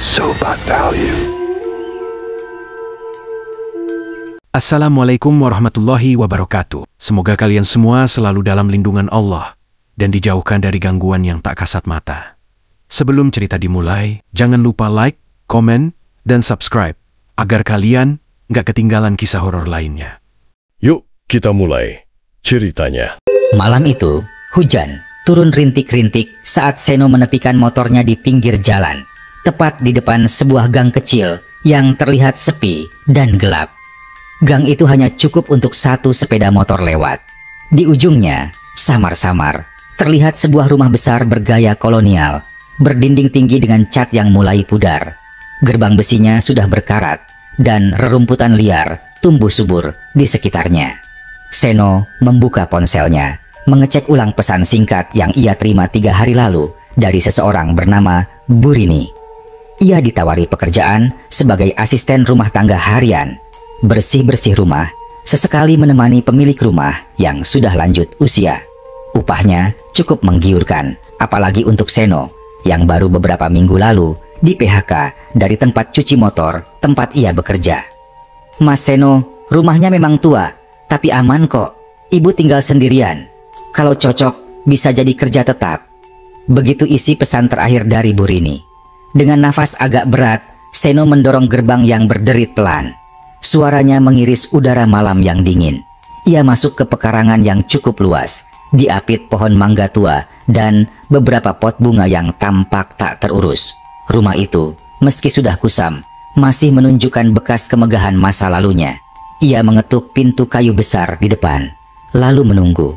Sobat Value. Assalamualaikum warahmatullahi wabarakatuh. Semoga kalian semua selalu dalam lindungan Allah dan dijauhkan dari gangguan yang tak kasat mata. Sebelum cerita dimulai, jangan lupa like, komen, dan subscribe agar kalian nggak ketinggalan kisah horor lainnya. Yuk kita mulai ceritanya. Malam itu, hujan turun rintik-rintik saat Seno menepikan motornya di pinggir jalan, tepat di depan sebuah gang kecil yang terlihat sepi dan gelap. Gang itu hanya cukup untuk satu sepeda motor lewat. Di ujungnya, samar-samar, terlihat sebuah rumah besar bergaya kolonial, berdinding tinggi dengan cat yang mulai pudar. Gerbang besinya sudah berkarat, dan rerumputan liar tumbuh subur di sekitarnya. Seno membuka ponselnya, mengecek ulang pesan singkat yang ia terima 3 hari lalu dari seseorang bernama Burini. Ia ditawari pekerjaan sebagai asisten rumah tangga harian, bersih-bersih rumah, sesekali menemani pemilik rumah yang sudah lanjut usia. Upahnya cukup menggiurkan, apalagi untuk Seno yang baru beberapa minggu lalu di PHK dari tempat cuci motor tempat ia bekerja. "Mas Seno, rumahnya memang tua, tapi aman kok. Ibu tinggal sendirian. Kalau cocok, bisa jadi kerja tetap." Begitu isi pesan terakhir dari Burini. Dengan nafas agak berat, Seno mendorong gerbang yang berderit pelan. Suaranya mengiris udara malam yang dingin. Ia masuk ke pekarangan yang cukup luas, diapit pohon mangga tua dan beberapa pot bunga yang tampak tak terurus. Rumah itu, meski sudah kusam, masih menunjukkan bekas kemegahan masa lalunya. Ia mengetuk pintu kayu besar di depan, lalu menunggu.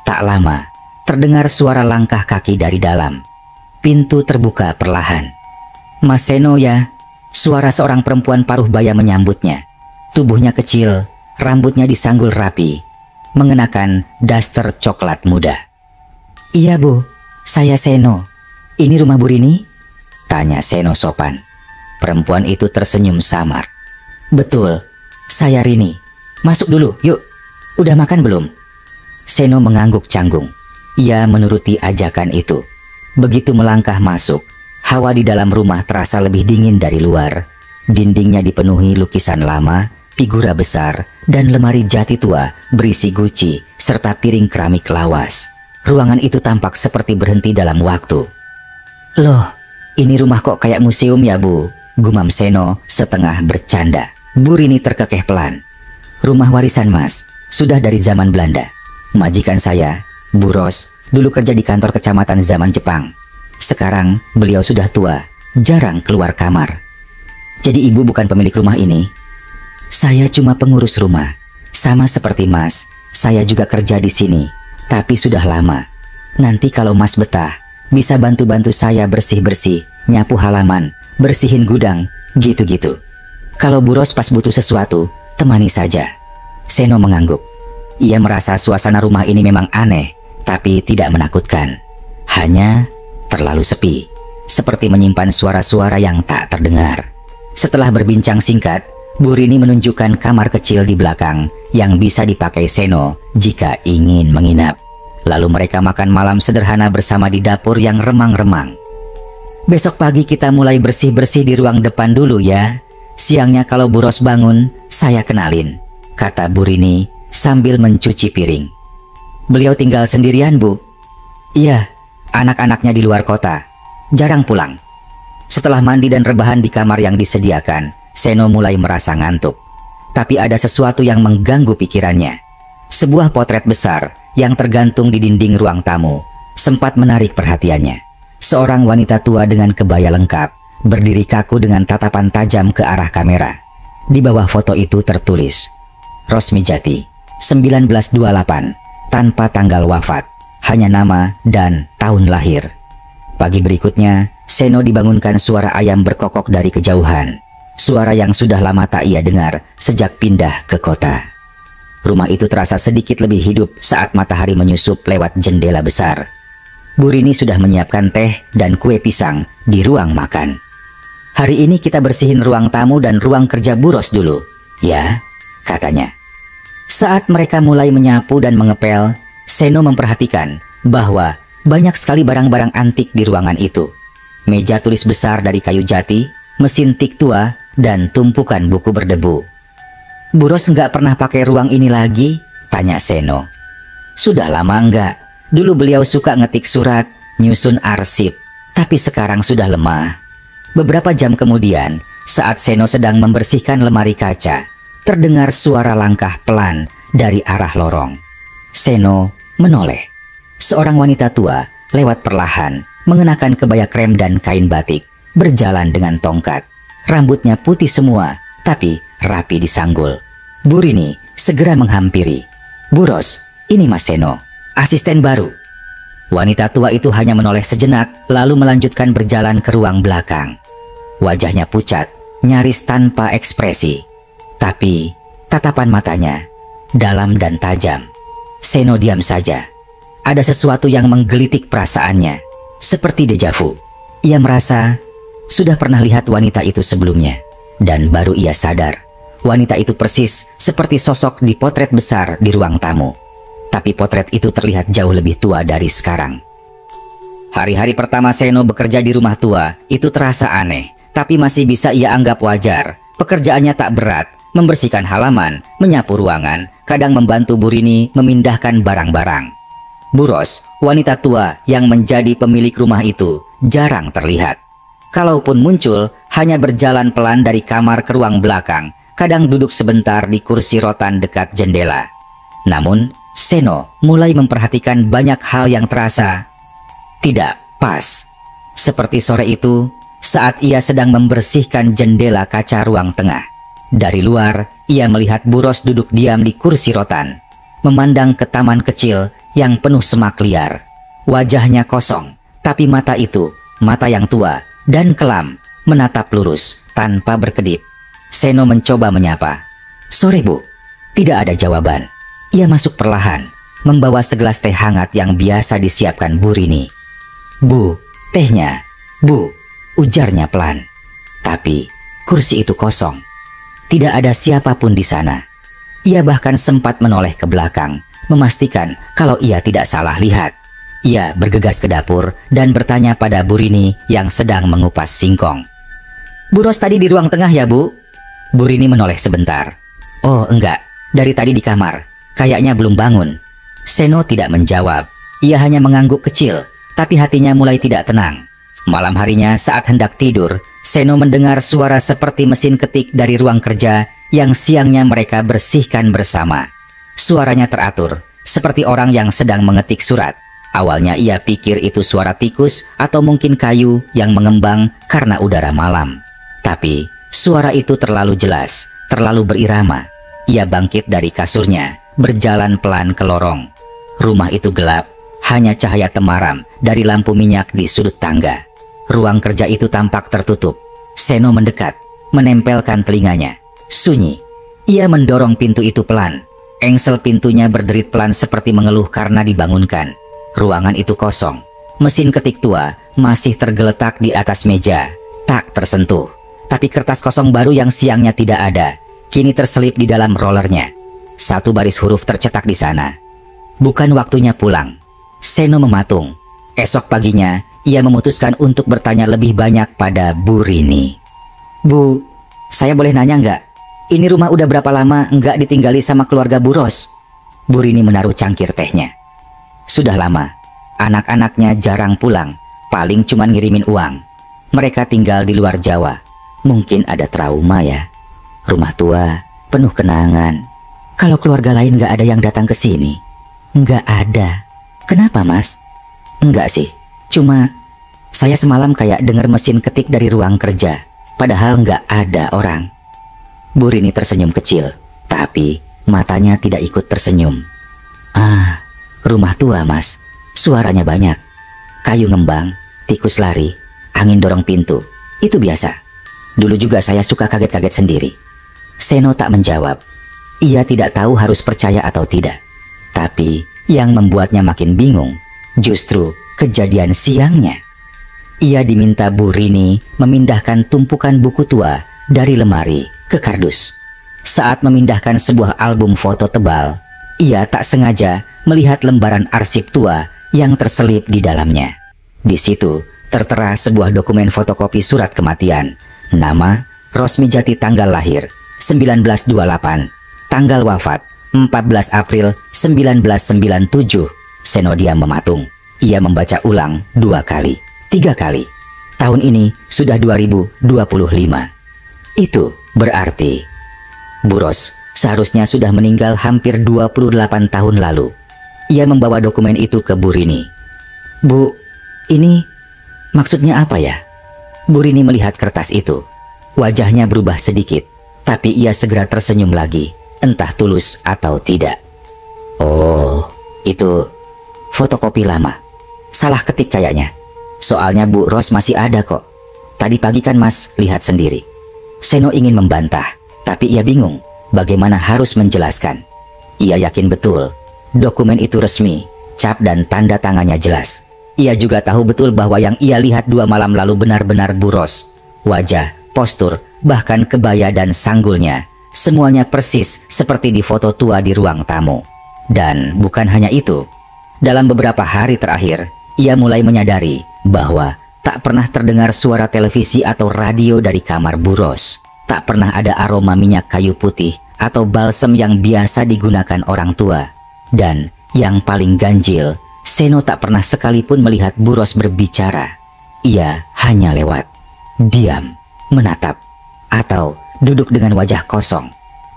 Tak lama, terdengar suara langkah kaki dari dalam. Pintu terbuka perlahan. "Mas Seno ya?" Suara seorang perempuan paruh baya menyambutnya. Tubuhnya kecil, rambutnya disanggul rapi, mengenakan daster coklat muda. "Iya Bu, saya Seno. Ini rumah Burini?" tanya Seno sopan. Perempuan itu tersenyum samar. "Betul, saya Rini. Masuk dulu, yuk. Udah makan belum?" Seno mengangguk canggung. Ia menuruti ajakan itu. Begitu melangkah masuk, hawa di dalam rumah terasa lebih dingin dari luar. Dindingnya dipenuhi lukisan lama, figura besar, dan lemari jati tua berisi guci serta piring keramik lawas. Ruangan itu tampak seperti berhenti dalam waktu. "Loh, ini rumah kok kayak museum ya Bu?" gumam Seno setengah bercanda. Burini terkekeh pelan. "Rumah warisan Mas, sudah dari zaman Belanda. Majikan saya, Bu Ros, dulu kerja di kantor kecamatan zaman Jepang. Sekarang beliau sudah tua, jarang keluar kamar." "Jadi Ibu bukan pemilik rumah ini?" "Saya cuma pengurus rumah. Sama seperti Mas, saya juga kerja di sini, tapi sudah lama. Nanti kalau Mas betah, bisa bantu-bantu saya bersih-bersih, nyapu halaman, bersihin gudang, gitu-gitu. Kalau Bu Ros pas butuh sesuatu, temani saja." Seno mengangguk. Ia merasa suasana rumah ini memang aneh, tapi tidak menakutkan. Hanya terlalu sepi, seperti menyimpan suara-suara yang tak terdengar. Setelah berbincang singkat, Burini menunjukkan kamar kecil di belakang yang bisa dipakai Seno jika ingin menginap. Lalu mereka makan malam sederhana bersama di dapur yang remang-remang. "Besok pagi kita mulai bersih-bersih di ruang depan dulu ya. Siangnya kalau Bu Ros bangun, saya kenalin," kata Burini sambil mencuci piring. "Beliau tinggal sendirian Bu?" "Iya, anak-anaknya di luar kota, jarang pulang." Setelah mandi dan rebahan di kamar yang disediakan, Seno mulai merasa ngantuk. Tapi ada sesuatu yang mengganggu pikirannya. Sebuah potret besar yang tergantung di dinding ruang tamu sempat menarik perhatiannya. Seorang wanita tua dengan kebaya lengkap, berdiri kaku dengan tatapan tajam ke arah kamera. Di bawah foto itu tertulis, "Rosmijati, 1928, tanpa tanggal wafat, hanya nama dan tahun lahir." Pagi berikutnya, Seno dibangunkan suara ayam berkokok dari kejauhan. Suara yang sudah lama tak ia dengar sejak pindah ke kota. Rumah itu terasa sedikit lebih hidup saat matahari menyusup lewat jendela besar. Burini sudah menyiapkan teh dan kue pisang di ruang makan. "Hari ini kita bersihin ruang tamu dan ruang kerja Bu Ros dulu, ya," katanya. Saat mereka mulai menyapu dan mengepel, Seno memperhatikan bahwa banyak sekali barang-barang antik di ruangan itu. Meja tulis besar dari kayu jati, mesin tik tua, dan tumpukan buku berdebu. "Bu Ros nggak pernah pakai ruang ini lagi?" tanya Seno. "Sudah lama enggak. Dulu beliau suka ngetik surat, nyusun arsip, tapi sekarang sudah lemah." Beberapa jam kemudian, saat Seno sedang membersihkan lemari kaca, terdengar suara langkah pelan dari arah lorong. Seno menoleh. Seorang wanita tua lewat perlahan, mengenakan kebaya krem dan kain batik, berjalan dengan tongkat. Rambutnya putih semua, tapi rapi disanggul. Bu Rini segera menghampiri. "Bu Ros, ini Mas Seno, asisten baru." Wanita tua itu hanya menoleh sejenak, lalu melanjutkan berjalan ke ruang belakang. Wajahnya pucat, nyaris tanpa ekspresi, tapi tatapan matanya dalam dan tajam. Seno diam saja. Ada sesuatu yang menggelitik perasaannya, seperti dejavu. Ia merasa sudah pernah lihat wanita itu sebelumnya, dan baru ia sadar wanita itu persis seperti sosok di potret besar di ruang tamu. Tapi potret itu terlihat jauh lebih tua dari sekarang. Hari-hari pertama Seno bekerja di rumah tua itu terasa aneh, tapi masih bisa ia anggap wajar. Pekerjaannya tak berat, membersihkan halaman, menyapu ruangan, kadang membantu Bu Rini memindahkan barang-barang. Bu Ros, wanita tua yang menjadi pemilik rumah itu, jarang terlihat. Kalaupun muncul, hanya berjalan pelan dari kamar ke ruang belakang, kadang duduk sebentar di kursi rotan dekat jendela. Namun, Seno mulai memperhatikan banyak hal yang terasa tidak pas. Seperti sore itu, saat ia sedang membersihkan jendela kaca ruang tengah. Dari luar, ia melihat Bu Ros duduk diam di kursi rotan, memandang ke taman kecil yang penuh semak liar. Wajahnya kosong, tapi mata itu, mata yang tua dan kelam, menatap lurus tanpa berkedip. Seno mencoba menyapa. "Sore Bu." Tidak ada jawaban. Ia masuk perlahan, membawa segelas teh hangat yang biasa disiapkan Bu Rini. "Bu, tehnya." "Bu," ujarnya pelan. Tapi kursi itu kosong. Tidak ada siapapun di sana. Ia bahkan sempat menoleh ke belakang, memastikan kalau ia tidak salah lihat. Ia bergegas ke dapur dan bertanya pada Bu Rini yang sedang mengupas singkong. "Bu Ros tadi di ruang tengah ya, Bu?" Bu Rini menoleh sebentar. "Oh enggak, dari tadi di kamar. Kayaknya belum bangun." Seno tidak menjawab. Ia hanya mengangguk kecil, tapi hatinya mulai tidak tenang. Malam harinya saat hendak tidur, Seno mendengar suara seperti mesin ketik dari ruang kerja yang siangnya mereka bersihkan bersama. Suaranya teratur, seperti orang yang sedang mengetik surat. Awalnya ia pikir itu suara tikus atau mungkin kayu yang mengembang karena udara malam. Tapi suara itu terlalu jelas, terlalu berirama. Ia bangkit dari kasurnya, berjalan pelan ke lorong. Rumah itu gelap, hanya cahaya temaram dari lampu minyak di sudut tangga. Ruang kerja itu tampak tertutup. Seno mendekat, menempelkan telinganya. Sunyi. Ia mendorong pintu itu pelan. Engsel pintunya berderit pelan seperti mengeluh karena dibangunkan. Ruangan itu kosong. Mesin ketik tua masih tergeletak di atas meja, tak tersentuh. Tapi kertas kosong baru yang siangnya tidak ada, kini terselip di dalam rollernya. Satu baris huruf tercetak di sana. "Bukan waktunya pulang." Seno mematung. Esok paginya, ia memutuskan untuk bertanya lebih banyak pada Bu Rini. "Bu, saya boleh nanya nggak? Ini rumah udah berapa lama nggak ditinggali sama keluarga Bu Ros?" Bu Rini menaruh cangkir tehnya. "Sudah lama. Anak-anaknya jarang pulang, paling cuma ngirimin uang. Mereka tinggal di luar Jawa. Mungkin ada trauma ya. Rumah tua, penuh kenangan. Kalau keluarga lain nggak ada yang datang ke sini?" "Nggak ada." "Kenapa, Mas?" "Enggak sih. Cuma saya semalam kayak dengar mesin ketik dari ruang kerja, padahal nggak ada orang." Bu Rini tersenyum kecil, tapi matanya tidak ikut tersenyum. "Ah, rumah tua, Mas. Suaranya banyak. Kayu ngembang, tikus lari, angin dorong pintu. Itu biasa. Dulu juga saya suka kaget-kaget sendiri." Seno tak menjawab. Ia tidak tahu harus percaya atau tidak. Tapi yang membuatnya makin bingung justru kejadian siangnya. Ia diminta Bu Rini memindahkan tumpukan buku tua dari lemari ke kardus. Saat memindahkan sebuah album foto tebal, ia tak sengaja melihat lembaran arsip tua yang terselip di dalamnya. Di situ tertera sebuah dokumen fotokopi surat kematian Nama Rosmijati, tanggal lahir 1928, tanggal wafat 14 April 1997. Seno diam mematung. Ia membaca ulang 2 kali, 3 kali. Tahun ini sudah 2025. Itu berarti Bu Ros seharusnya sudah meninggal hampir 28 tahun lalu. Ia membawa dokumen itu ke Bu Rini. "Bu, ini maksudnya apa ya?" Bu Rini melihat kertas itu. Wajahnya berubah sedikit, tapi ia segera tersenyum lagi, entah tulus atau tidak. "Oh, itu fotokopi lama. Salah ketik kayaknya. Soalnya Bu Ros masih ada kok. Tadi pagi kan Mas lihat sendiri." Seno ingin membantah, tapi ia bingung bagaimana harus menjelaskan. Ia yakin betul dokumen itu resmi, cap dan tanda tangannya jelas. Ia juga tahu betul bahwa yang ia lihat 2 malam lalu benar-benar Bu Ros. Wajah, postur, bahkan kebaya dan sanggulnya, semuanya persis seperti di foto tua di ruang tamu. Dan bukan hanya itu, dalam beberapa hari terakhir, ia mulai menyadari bahwa tak pernah terdengar suara televisi atau radio dari kamar Bu Ros. Tak pernah ada aroma minyak kayu putih atau balsem yang biasa digunakan orang tua. Dan yang paling ganjil, Seno tak pernah sekalipun melihat Bu Ros berbicara. Ia hanya lewat, diam, menatap, atau duduk dengan wajah kosong.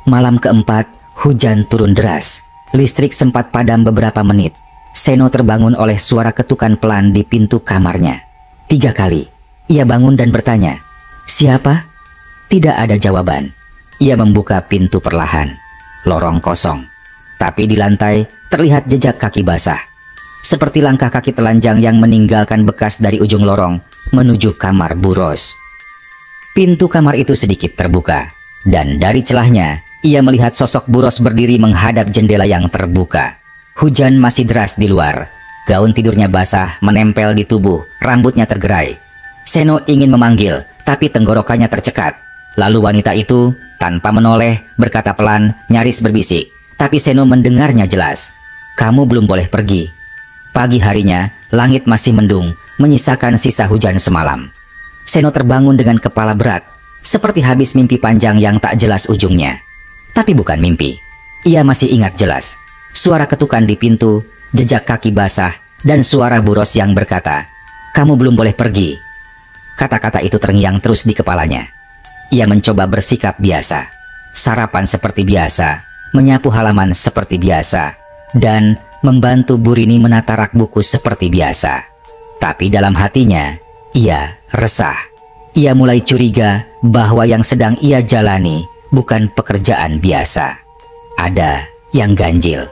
Malam keempat, hujan turun deras. Listrik sempat padam beberapa menit. Seno terbangun oleh suara ketukan pelan di pintu kamarnya. 3 kali. Ia bangun dan bertanya, "Siapa?" Tidak ada jawaban. Ia membuka pintu perlahan. Lorong kosong. Tapi di lantai terlihat jejak kaki basah. Seperti langkah kaki telanjang yang meninggalkan bekas dari ujung lorong menuju kamar Bu Ros. Pintu kamar itu sedikit terbuka. Dan dari celahnya, ia melihat sosok Bu Ros berdiri menghadap jendela yang terbuka. Hujan masih deras di luar. Gaun tidurnya basah, menempel di tubuh, rambutnya tergerai. Seno ingin memanggil, tapi tenggorokannya tercekat. Lalu wanita itu, tanpa menoleh, berkata pelan, nyaris berbisik. Tapi Seno mendengarnya jelas. "Kamu belum boleh pergi." Pagi harinya, langit masih mendung, menyisakan sisa hujan semalam. Seno terbangun dengan kepala berat, seperti habis mimpi panjang yang tak jelas ujungnya. Tapi bukan mimpi. Ia masih ingat jelas suara ketukan di pintu, jejak kaki basah, dan suara Bu Ros yang berkata, "Kamu belum boleh pergi." Kata-kata itu terngiang terus di kepalanya. Ia mencoba bersikap biasa, sarapan seperti biasa, menyapu halaman seperti biasa, dan membantu Bu Rini menata rak buku seperti biasa. Tapi dalam hatinya, ia resah. Ia mulai curiga bahwa yang sedang ia jalani bukan pekerjaan biasa. Ada yang ganjil.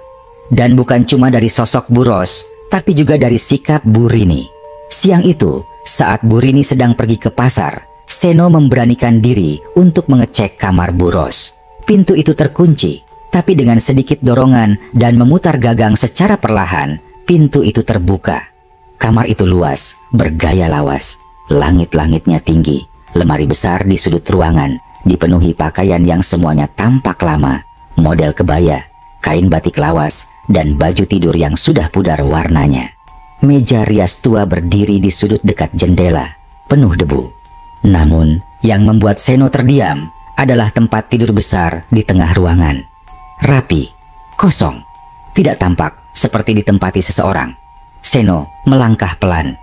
Dan bukan cuma dari sosok Bu Ros, tapi juga dari sikap Bu Rini. Siang itu, saat Bu Rini sedang pergi ke pasar, Seno memberanikan diri untuk mengecek kamar Bu Ros. Pintu itu terkunci, tapi dengan sedikit dorongan dan memutar gagang secara perlahan, pintu itu terbuka. Kamar itu luas, bergaya lawas. Langit-langitnya tinggi, lemari besar di sudut ruangan, dipenuhi pakaian yang semuanya tampak lama, model kebaya, kain batik lawas, dan baju tidur yang sudah pudar warnanya. Meja rias tua berdiri di sudut dekat jendela, penuh debu. Namun, yang membuat Seno terdiam adalah tempat tidur besar di tengah ruangan. Rapi, kosong, tidak tampak seperti ditempati seseorang. Seno melangkah pelan.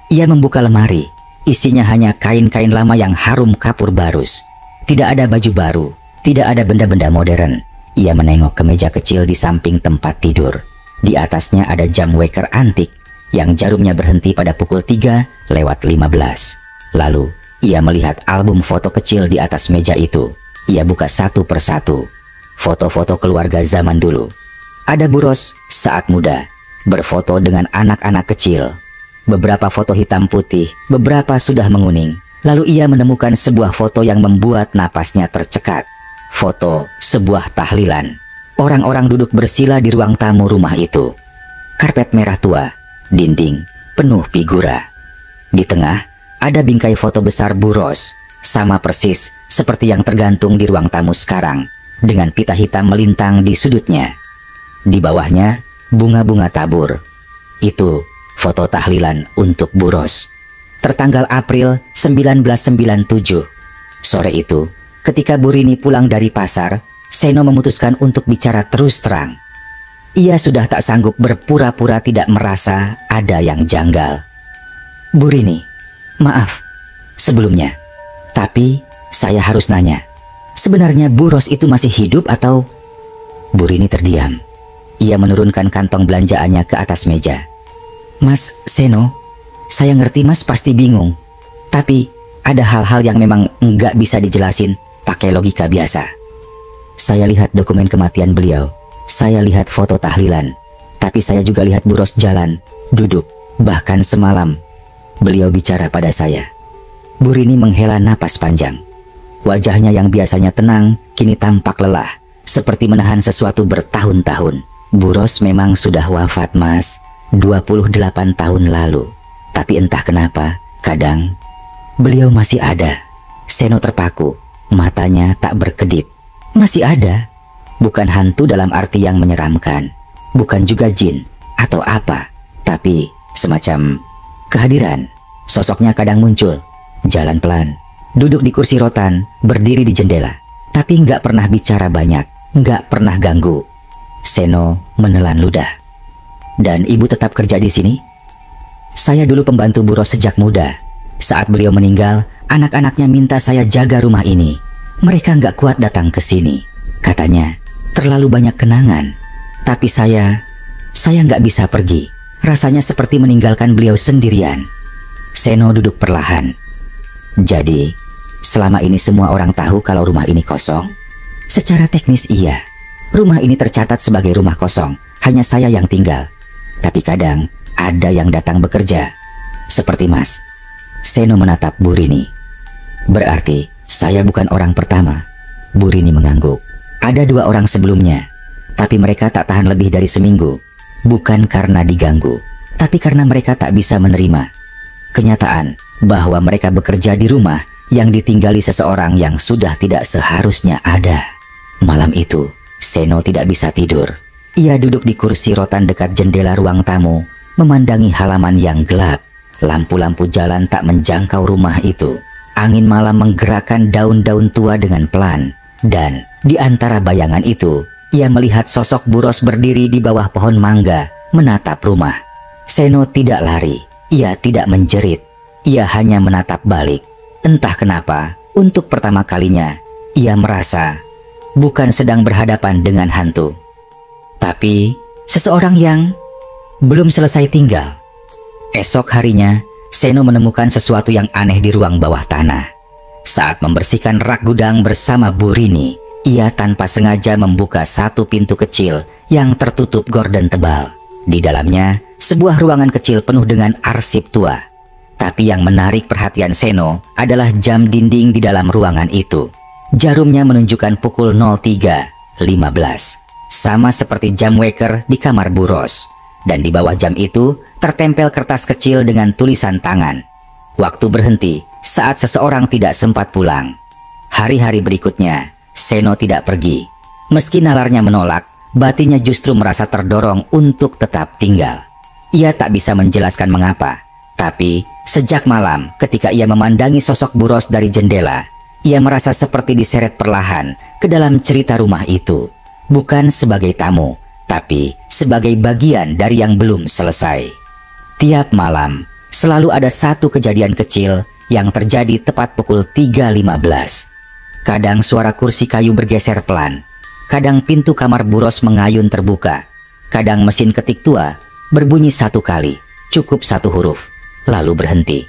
Ia membuka lemari, isinya hanya kain-kain lama yang harum kapur barus. Tidak ada baju baru, tidak ada benda-benda modern. Ia menengok ke meja kecil di samping tempat tidur. Di atasnya ada jam waker antik yang jarumnya berhenti pada pukul 3:15. Lalu, ia melihat album foto kecil di atas meja itu. Ia buka satu persatu. Foto-foto keluarga zaman dulu. Ada Bu Ros saat muda, berfoto dengan anak-anak kecil. Beberapa foto hitam putih, beberapa sudah menguning. Lalu ia menemukan sebuah foto yang membuat napasnya tercekat. Foto sebuah tahlilan. Orang-orang duduk bersila di ruang tamu rumah itu. Karpet merah tua, dinding penuh figura. Di tengah ada bingkai foto besar Bu Ros, sama persis seperti yang tergantung di ruang tamu sekarang, dengan pita hitam melintang di sudutnya. Di bawahnya bunga-bunga tabur. Itu foto tahlilan untuk Bu Ros. Tertanggal April 1997. Sore itu, ketika Bu Rini pulang dari pasar, Seno memutuskan untuk bicara terus terang. Ia sudah tak sanggup berpura-pura tidak merasa ada yang janggal. Bu Rini, maaf sebelumnya, tapi saya harus nanya, sebenarnya Bu Ros itu masih hidup atau... Bu Rini terdiam. Ia menurunkan kantong belanjaannya ke atas meja. Mas Seno, saya ngerti Mas pasti bingung, tapi ada hal-hal yang memang nggak bisa dijelasin pakai logika biasa. Saya lihat dokumen kematian beliau, saya lihat foto tahlilan, tapi saya juga lihat Bu Ros jalan, duduk, bahkan semalam beliau bicara pada saya. Bu Rini menghela napas panjang. Wajahnya yang biasanya tenang kini tampak lelah, seperti menahan sesuatu bertahun-tahun. Bu Ros memang sudah wafat Mas, 28 tahun lalu. Tapi entah kenapa, kadang beliau masih ada. Seno terpaku, matanya tak berkedip. Masih ada, bukan hantu dalam arti yang menyeramkan, bukan juga jin atau apa, tapi semacam kehadiran. Sosoknya kadang muncul, jalan pelan, duduk di kursi rotan, berdiri di jendela, tapi nggak pernah bicara banyak, nggak pernah ganggu. Seno menelan ludah. Dan ibu tetap kerja di sini? Saya dulu pembantu Bu Ros sejak muda. Saat beliau meninggal, anak-anaknya minta saya jaga rumah ini. Mereka nggak kuat datang ke sini. Katanya, terlalu banyak kenangan. Tapi saya nggak bisa pergi. Rasanya seperti meninggalkan beliau sendirian. Seno duduk perlahan. Jadi, selama ini semua orang tahu kalau rumah ini kosong? Secara teknis iya. Rumah ini tercatat sebagai rumah kosong. Hanya saya yang tinggal. Tapi kadang ada yang datang bekerja. Seperti Mas. Seno menatap Bu Rini. Berarti saya bukan orang pertama. Bu Rini mengangguk. Ada 2 orang sebelumnya. Tapi mereka tak tahan lebih dari seminggu. Bukan karena diganggu, tapi karena mereka tak bisa menerima kenyataan bahwa mereka bekerja di rumah yang ditinggali seseorang yang sudah tidak seharusnya ada. Malam itu, Seno tidak bisa tidur. Ia duduk di kursi rotan dekat jendela ruang tamu, memandangi halaman yang gelap. Lampu-lampu jalan tak menjangkau rumah itu. Angin malam menggerakkan daun-daun tua dengan pelan. Dan di antara bayangan itu, ia melihat sosok Bu Ros berdiri di bawah pohon mangga, menatap rumah. Seno tidak lari. Ia tidak menjerit, ia hanya menatap balik. Entah kenapa, untuk pertama kalinya, ia merasa bukan sedang berhadapan dengan hantu, tapi seseorang yang belum selesai tinggal. Esok harinya, Seno menemukan sesuatu yang aneh di ruang bawah tanah. Saat membersihkan rak gudang bersama Bu Rini, ia tanpa sengaja membuka satu pintu kecil yang tertutup gorden tebal. Di dalamnya, sebuah ruangan kecil penuh dengan arsip tua. Tapi yang menarik perhatian Seno adalah jam dinding di dalam ruangan itu. Jarumnya menunjukkan pukul 03.15. Sama seperti jam waker di kamar Bu Ros. Dan di bawah jam itu tertempel kertas kecil dengan tulisan tangan. Waktu berhenti saat seseorang tidak sempat pulang. Hari-hari berikutnya, Seno tidak pergi. Meski nalarnya menolak, batinnya justru merasa terdorong untuk tetap tinggal. Ia tak bisa menjelaskan mengapa, tapi sejak malam ketika ia memandangi sosok Bu Ros dari jendela, ia merasa seperti diseret perlahan ke dalam cerita rumah itu. Bukan sebagai tamu, tapi sebagai bagian dari yang belum selesai. Tiap malam, selalu ada satu kejadian kecil yang terjadi tepat pukul 3.15. Kadang suara kursi kayu bergeser pelan. Kadang pintu kamar Bu Ros mengayun terbuka. Kadang mesin ketik tua berbunyi 1 kali, cukup 1 huruf, lalu berhenti.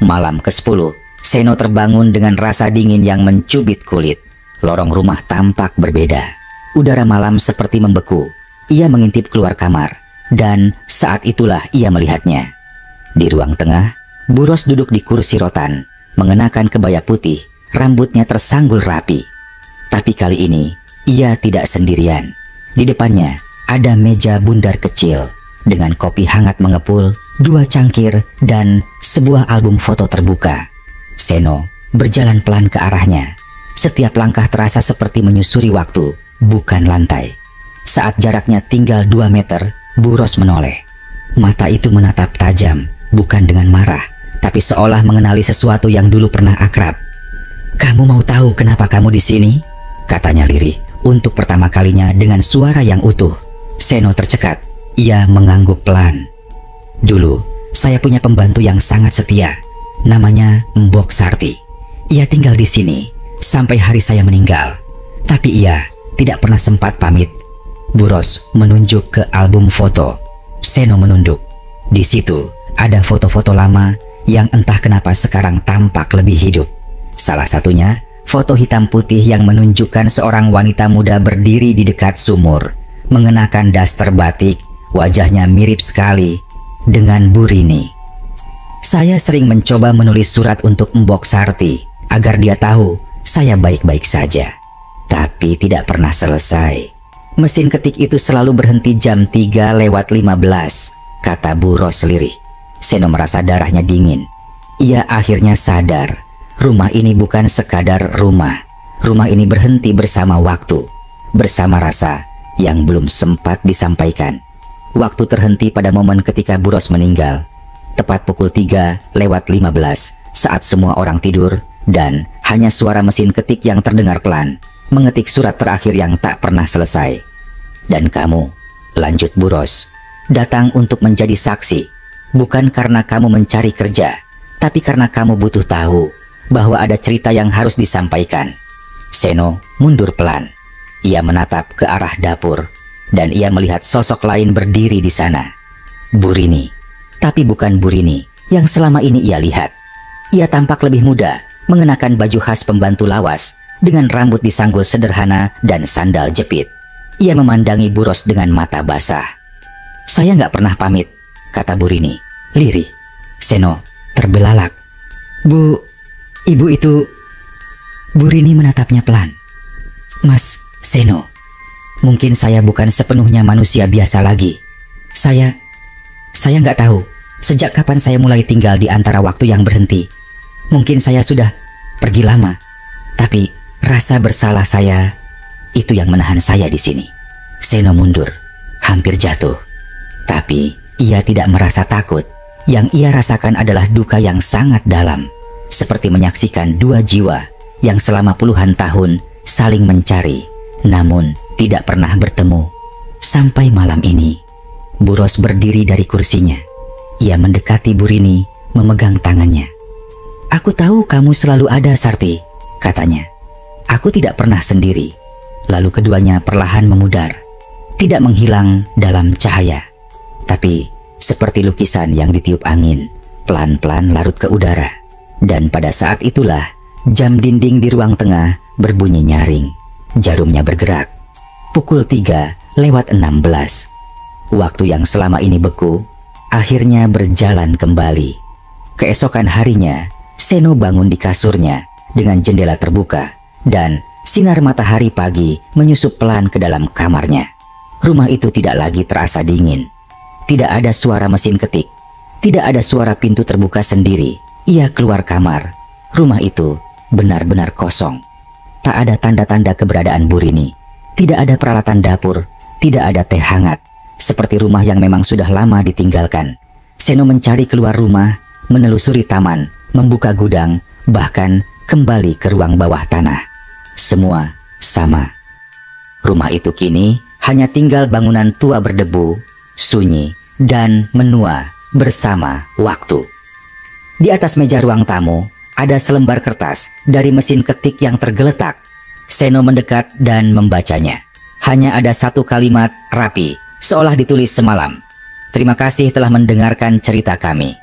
Malam ke-10, Seno terbangun dengan rasa dingin yang mencubit kulit. Lorong rumah tampak berbeda. Udara malam seperti membeku. Ia mengintip keluar kamar, dan saat itulah ia melihatnya. Di ruang tengah, Bu Ros duduk di kursi rotan, mengenakan kebaya putih, rambutnya tersanggul rapi. Tapi kali ini, ia tidak sendirian. Di depannya ada meja bundar kecil dengan kopi hangat mengepul, 2 cangkir, dan sebuah album foto terbuka. Seno berjalan pelan ke arahnya. Setiap langkah terasa seperti menyusuri waktu, bukan lantai. Saat jaraknya tinggal 2 meter, Bu Ros menoleh. Mata itu menatap tajam, bukan dengan marah, tapi seolah mengenali sesuatu yang dulu pernah akrab. "Kamu mau tahu kenapa kamu di sini?" katanya lirih untuk pertama kalinya dengan suara yang utuh. Seno tercekat. Ia mengangguk pelan. "Dulu, saya punya pembantu yang sangat setia. Namanya Mbok Sarti. Ia tinggal di sini sampai hari saya meninggal. Tapi ia tidak pernah sempat pamit." Buros menunjuk ke album foto. Seno menunduk. Di situ ada foto-foto lama yang entah kenapa sekarang tampak lebih hidup. Salah satunya foto hitam putih yang menunjukkan seorang wanita muda berdiri di dekat sumur, mengenakan daster batik, wajahnya mirip sekali dengan Bu Rini. Saya sering mencoba menulis surat untuk Mbok Sarti agar dia tahu saya baik-baik saja, tapi tidak pernah selesai. Mesin ketik itu selalu berhenti jam 3:15, kata Buros lirih. Seno merasa darahnya dingin. Ia akhirnya sadar, rumah ini bukan sekadar rumah. Rumah ini berhenti bersama waktu, bersama rasa yang belum sempat disampaikan. Waktu terhenti pada momen ketika Buros meninggal, tepat pukul 3:15 saat semua orang tidur dan hanya suara mesin ketik yang terdengar pelan mengetik surat terakhir yang tak pernah selesai. "Dan kamu," lanjut Buros, "datang untuk menjadi saksi, bukan karena kamu mencari kerja, tapi karena kamu butuh tahu bahwa ada cerita yang harus disampaikan." Seno mundur pelan. Ia menatap ke arah dapur dan ia melihat sosok lain berdiri di sana. Bu Rini. Tapi bukan Bu Rini yang selama ini ia lihat. Ia tampak lebih muda, mengenakan baju khas pembantu lawas dengan rambut disanggul sederhana dan sandal jepit. Ia memandangi Buros dengan mata basah. "Saya nggak pernah pamit," kata Bu Rini, lirih. Seno terbelalak. Ibu itu..." Bu Rini menatapnya pelan. "Mas Seno, mungkin saya bukan sepenuhnya manusia biasa lagi. Saya nggak tahu sejak kapan saya mulai tinggal di antara waktu yang berhenti. Mungkin saya sudah pergi lama, tapi rasa bersalah saya itu yang menahan saya di sini." Seno mundur, hampir jatuh. Tapi ia tidak merasa takut. Yang ia rasakan adalah duka yang sangat dalam, seperti menyaksikan dua jiwa yang selama puluhan tahun saling mencari, namun tidak pernah bertemu. Sampai malam ini, Buros berdiri dari kursinya. Ia mendekati Bu Rini, memegang tangannya. "Aku tahu kamu selalu ada, Sarti," katanya. "Aku tidak pernah sendiri." Lalu keduanya perlahan memudar, tidak menghilang dalam cahaya, tapi seperti lukisan yang ditiup angin, pelan-pelan larut ke udara. Dan pada saat itulah jam dinding di ruang tengah berbunyi nyaring. Jarumnya bergerak. Pukul 3:16. Waktu yang selama ini beku akhirnya berjalan kembali. Keesokan harinya, Seno bangun di kasurnya dengan jendela terbuka dan sinar matahari pagi menyusup pelan ke dalam kamarnya. Rumah itu tidak lagi terasa dingin. Tidak ada suara mesin ketik. Tidak ada suara pintu terbuka sendiri. Ia keluar kamar. Rumah itu benar-benar kosong. Tak ada tanda-tanda keberadaan Bu Rini. Tidak ada peralatan dapur. Tidak ada teh hangat. Seperti rumah yang memang sudah lama ditinggalkan. Seno mencari keluar rumah, menelusuri taman, membuka gudang, bahkan kembali ke ruang bawah tanah. Semua sama. Rumah itu kini hanya tinggal bangunan tua berdebu, sunyi, dan menua bersama waktu. Di atas meja ruang tamu ada selembar kertas dari mesin ketik yang tergeletak. Seno mendekat dan membacanya. Hanya ada satu kalimat rapi, seolah ditulis semalam. "Terima kasih telah mendengarkan cerita kami."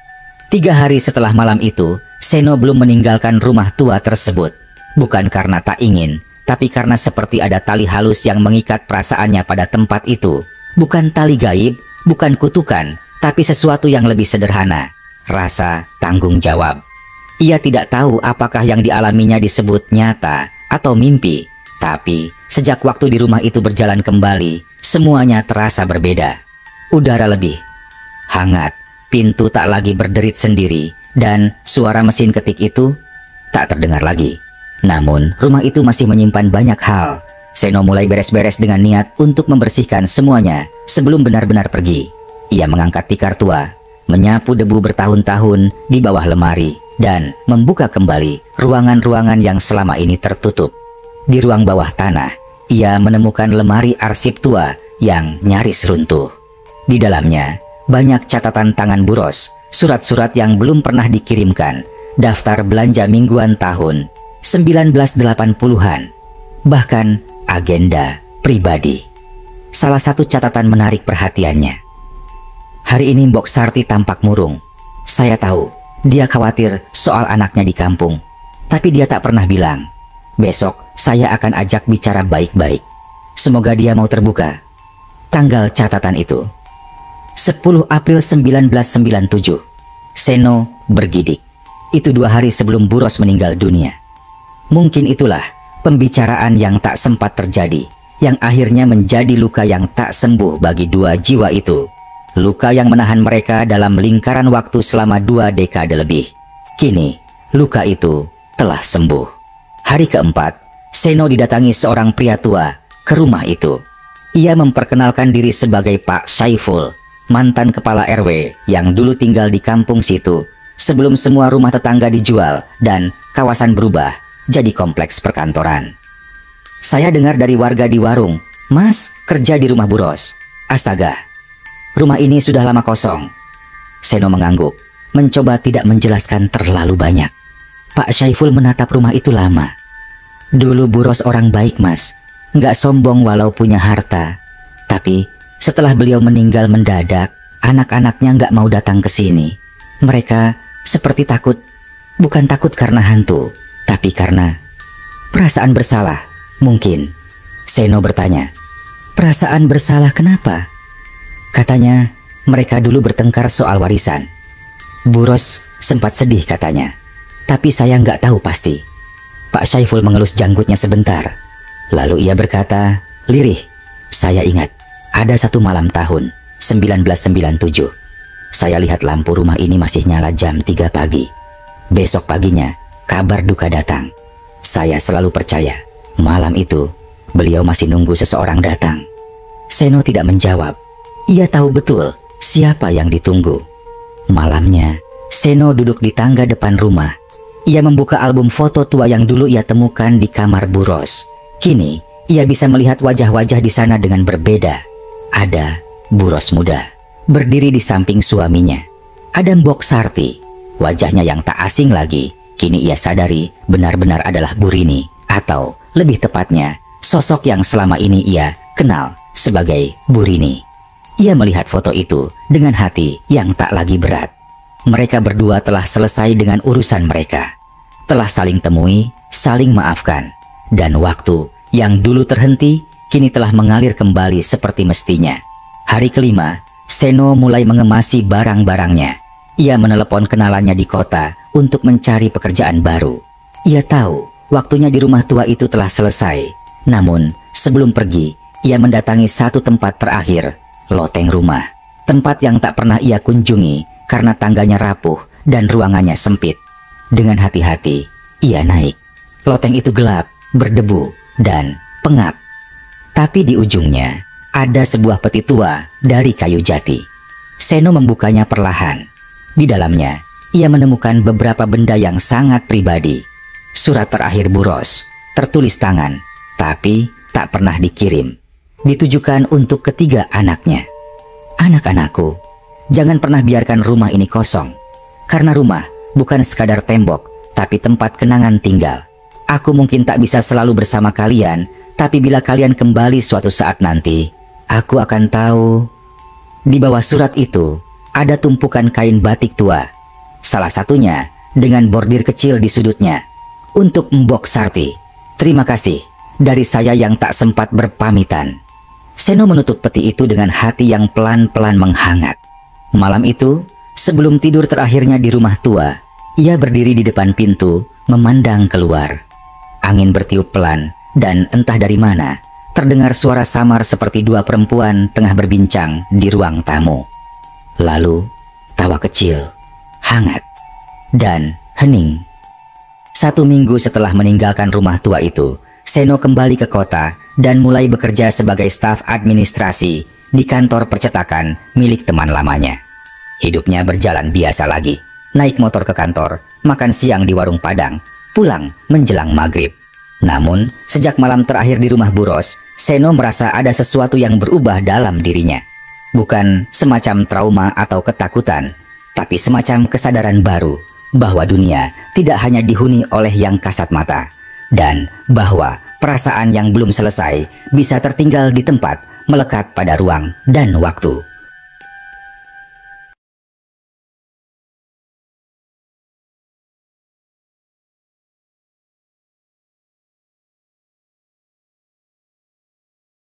3 hari setelah malam itu, Seno belum meninggalkan rumah tua tersebut. Bukan karena tak ingin, tapi karena seperti ada tali halus yang mengikat perasaannya pada tempat itu. Bukan tali gaib, bukan kutukan, tapi sesuatu yang lebih sederhana. Rasa tanggung jawab. Ia tidak tahu apakah yang dialaminya disebut nyata atau mimpi. Tapi sejak waktu di rumah itu berjalan kembali, semuanya terasa berbeda. Udara lebih hangat, pintu tak lagi berderit sendiri, dan suara mesin ketik itu tak terdengar lagi. Namun rumah itu masih menyimpan banyak hal. Seno mulai beres-beres dengan niat untuk membersihkan semuanya sebelum benar-benar pergi. Ia mengangkat tikar tua, menyapu debu bertahun-tahun di bawah lemari, dan membuka kembali ruangan-ruangan yang selama ini tertutup. Di ruang bawah tanah, ia menemukan lemari arsip tua yang nyaris runtuh. Di dalamnya, banyak catatan tangan Bu Ros, surat-surat yang belum pernah dikirimkan, daftar belanja mingguan tahun 1980-an, bahkan agenda pribadi. Salah satu catatan menarik perhatiannya. Hari ini Mbok Sarti tampak murung. Saya tahu dia khawatir soal anaknya di kampung, tapi dia tak pernah bilang. Besok saya akan ajak bicara baik-baik. Semoga dia mau terbuka. Tanggal catatan itu 10 April 1997. Seno bergidik. Itu 2 hari sebelum Bu Ros meninggal dunia. Mungkin itulah pembicaraan yang tak sempat terjadi, yang akhirnya menjadi luka yang tak sembuh bagi 2 jiwa itu. Luka yang menahan mereka dalam lingkaran waktu selama 2 dekade lebih. Kini, luka itu telah sembuh. Hari keempat, Seno didatangi seorang pria tua ke rumah itu. Ia memperkenalkan diri sebagai Pak Saiful, mantan kepala RW yang dulu tinggal di kampung situ sebelum semua rumah tetangga dijual dan kawasan berubah jadi kompleks perkantoran. Saya dengar dari warga di warung, Mas kerja di rumah Bu Ros. Astaga, rumah ini sudah lama kosong. Seno mengangguk, mencoba tidak menjelaskan terlalu banyak. Pak Saiful menatap rumah itu lama. Dulu Bu Ros orang baik, Mas. Nggak sombong walau punya harta. Tapi setelah beliau meninggal mendadak, anak-anaknya nggak mau datang ke sini. Mereka seperti takut. Bukan takut karena hantu, tapi karena perasaan bersalah. Mungkin. Seno bertanya, perasaan bersalah kenapa? Katanya mereka dulu bertengkar soal warisan. Bu Ros sempat sedih katanya, tapi saya nggak tahu pasti. Pak Saiful mengelus janggutnya sebentar. Lalu ia berkata, lirih, saya ingat ada satu malam tahun 1997. Saya lihat lampu rumah ini masih nyala jam 3 pagi. Besok paginya kabar duka datang. Saya selalu percaya malam itu beliau masih nunggu seseorang datang. Seno tidak menjawab. Ia tahu betul siapa yang ditunggu. Malamnya, Seno duduk di tangga depan rumah. Ia membuka album foto tua yang dulu ia temukan di kamar Bu Ros. Kini, ia bisa melihat wajah-wajah di sana dengan berbeda. Ada Bu Ros muda, berdiri di samping suaminya. Ada Mbok Sarti, wajahnya yang tak asing lagi. Kini ia sadari benar-benar adalah Bu Rini, atau lebih tepatnya, sosok yang selama ini ia kenal sebagai Bu Rini. Ia melihat foto itu dengan hati yang tak lagi berat. Mereka berdua telah selesai dengan urusan mereka. Telah saling temui, saling maafkan. Dan waktu yang dulu terhenti, kini telah mengalir kembali seperti mestinya. Hari kelima, Seno mulai mengemasi barang-barangnya. Ia menelepon kenalannya di kota untuk mencari pekerjaan baru. Ia tahu waktunya di rumah tua itu telah selesai. Namun, sebelum pergi, ia mendatangi satu tempat terakhir, loteng rumah. Tempat yang tak pernah ia kunjungi karena tangganya rapuh dan ruangannya sempit. Dengan hati-hati, ia naik. Loteng itu gelap, berdebu, dan pengap. Tapi di ujungnya, ada sebuah peti tua dari kayu jati. Seno membukanya perlahan. Di dalamnya, ia menemukan beberapa benda yang sangat pribadi. Surat terakhir Bu Ros, tertulis tangan, tapi tak pernah dikirim. Ditujukan untuk ketiga anaknya. Anak-anakku, jangan pernah biarkan rumah ini kosong. Karena rumah bukan sekadar tembok, tapi tempat kenangan tinggal. Aku mungkin tak bisa selalu bersama kalian, tapi bila kalian kembali suatu saat nanti, aku akan tahu. Di bawah surat itu, ada tumpukan kain batik tua. Salah satunya dengan bordir kecil di sudutnya. Untuk Mbok Sarti, terima kasih dari saya yang tak sempat berpamitan. Seno menutup peti itu dengan hati yang pelan-pelan menghangat. Malam itu, sebelum tidur terakhirnya di rumah tua, ia berdiri di depan pintu, memandang keluar. Angin bertiup pelan, dan entah dari mana, terdengar suara samar seperti 2 perempuan tengah berbincang di ruang tamu. Lalu, tawa kecil, hangat, dan hening. 1 minggu setelah meninggalkan rumah tua itu, Seno kembali ke kota dan mulai bekerja sebagai staf administrasi di kantor percetakan milik teman lamanya. Hidupnya berjalan biasa lagi. naik motor ke kantor, makan siang di warung Padang, pulang menjelang maghrib. Namun, sejak malam terakhir di rumah Bu Ros, Seno merasa ada sesuatu yang berubah dalam dirinya. Bukan semacam trauma atau ketakutan, tapi semacam kesadaran baru bahwa dunia tidak hanya dihuni oleh yang kasat mata, dan bahwa perasaan yang belum selesai bisa tertinggal di tempat, melekat pada ruang dan waktu.